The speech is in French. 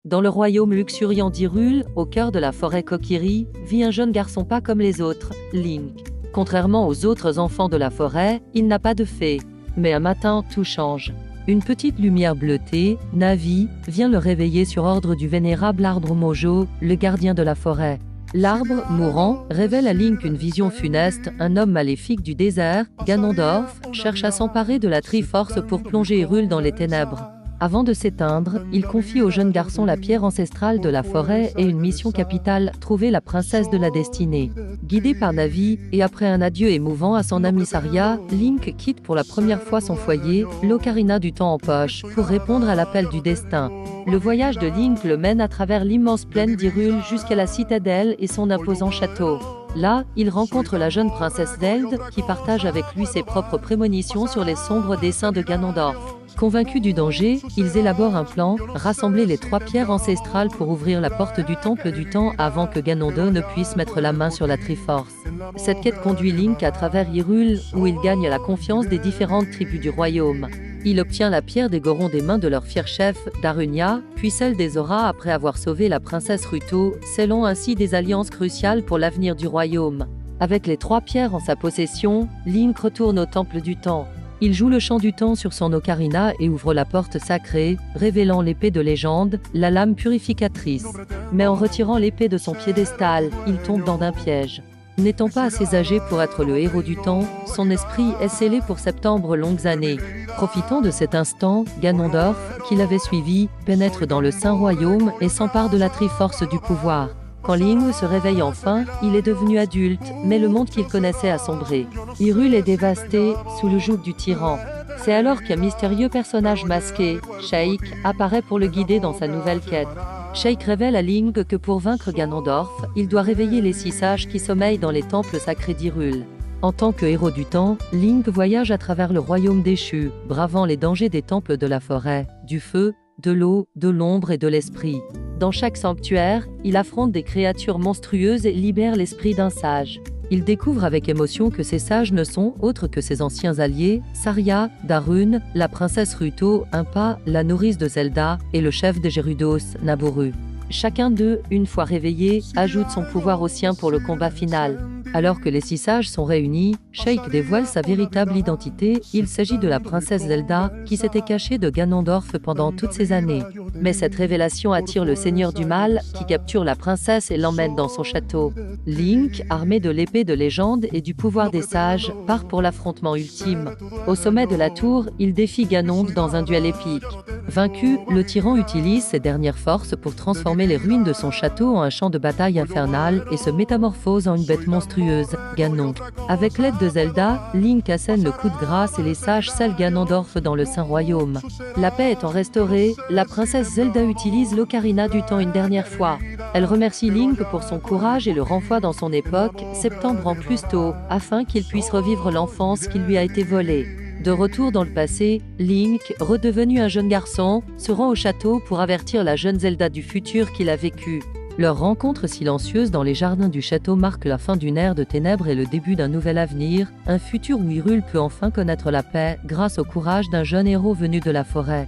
Dans le royaume luxuriant d'Hyrule, au cœur de la forêt Kokiri, vit un jeune garçon pas comme les autres, Link. Contrairement aux autres enfants de la forêt, il n'a pas de fée. Mais un matin, tout change. Une petite lumière bleutée, Navi, vient le réveiller sur ordre du vénérable arbre Mojo, le gardien de la forêt. L'arbre, mourant, révèle à Link une vision funeste. Un homme maléfique du désert, Ganondorf, cherche à s'emparer de la Triforce pour plonger Hyrule dans les ténèbres. Avant de s'éteindre, il confie au jeune garçon la pierre ancestrale de la forêt et une mission capitale, trouver la princesse de la destinée. Guidé par Navi, et après un adieu émouvant à son ami Saria, Link quitte pour la première fois son foyer, l'ocarina du temps en poche, pour répondre à l'appel du destin. Le voyage de Link le mène à travers l'immense plaine d'Hyrule jusqu'à la citadelle et son imposant château. Là, il rencontre la jeune princesse Zelda, qui partage avec lui ses propres prémonitions sur les sombres desseins de Ganondorf. Convaincus du danger, ils élaborent un plan, rassembler les 3 pierres ancestrales pour ouvrir la porte du Temple du Temps avant que Ganondorf ne puisse mettre la main sur la Triforce. Cette quête conduit Link à travers Hyrule, où il gagne la confiance des différentes tribus du royaume. Il obtient la pierre des Gorons des mains de leur fier chef, Darunia, puis celle des Zora après avoir sauvé la princesse Ruto, scellant ainsi des alliances cruciales pour l'avenir du royaume. Avec les 3 pierres en sa possession, Link retourne au Temple du Temps. Il joue le chant du temps sur son ocarina et ouvre la porte sacrée, révélant l'épée de légende, la lame purificatrice. Mais en retirant l'épée de son piédestal, il tombe dans un piège. N'étant pas assez âgé pour être le héros du temps, son esprit est scellé pour 70 longues années. Profitant de cet instant, Ganondorf, qui l'avait suivi, pénètre dans le Saint Royaume et s'empare de la Triforce du pouvoir. Quand Link se réveille enfin, il est devenu adulte, mais le monde qu'il connaissait a sombré. Hyrule est dévasté, sous le joug du tyran. C'est alors qu'un mystérieux personnage masqué, Sheik, apparaît pour le guider dans sa nouvelle quête. Sheik révèle à Link que pour vaincre Ganondorf, il doit réveiller les 6 sages qui sommeillent dans les temples sacrés d'Hyrule. En tant que héros du temps, Link voyage à travers le royaume déchu, bravant les dangers des temples de la forêt, du feu, de l'eau, de l'ombre et de l'esprit. Dans chaque sanctuaire, il affronte des créatures monstrueuses et libère l'esprit d'un sage. Il découvre avec émotion que ces sages ne sont autres que ses anciens alliés, Saria, Darune, la princesse Ruto, Impa, la nourrice de Zelda, et le chef des Gerudos, Nabooru. Chacun d'eux, une fois réveillé, ajoute son pouvoir au sien pour le combat final. Alors que les 6 sages sont réunis, Sheik dévoile sa véritable identité. Il s'agit de la princesse Zelda, qui s'était cachée de Ganondorf pendant toutes ces années. Mais cette révélation attire le seigneur du mal, qui capture la princesse et l'emmène dans son château. Link, armé de l'épée de légende et du pouvoir des sages, part pour l'affrontement ultime. Au sommet de la tour, il défie Ganon dans un duel épique. Vaincu, le tyran utilise ses dernières forces pour transformer les ruines de son château en un champ de bataille infernal et se métamorphose en une bête monstrueuse, Ganon. Avec l'aide de Zelda, Link assène le coup de grâce et les sages scellent Ganondorf dans le Saint Royaume. La paix étant restaurée, la princesse Zelda utilise l'ocarina du temps une dernière fois. Elle remercie Link pour son courage et le renvoie dans son époque, septembre en plus tôt, afin qu'il puisse revivre l'enfance qui lui a été volée. De retour dans le passé, Link, redevenu un jeune garçon, se rend au château pour avertir la jeune Zelda du futur qu'il a vécu. Leur rencontre silencieuse dans les jardins du château marque la fin d'une ère de ténèbres et le début d'un nouvel avenir, un futur où Hyrule peut enfin connaître la paix grâce au courage d'un jeune héros venu de la forêt.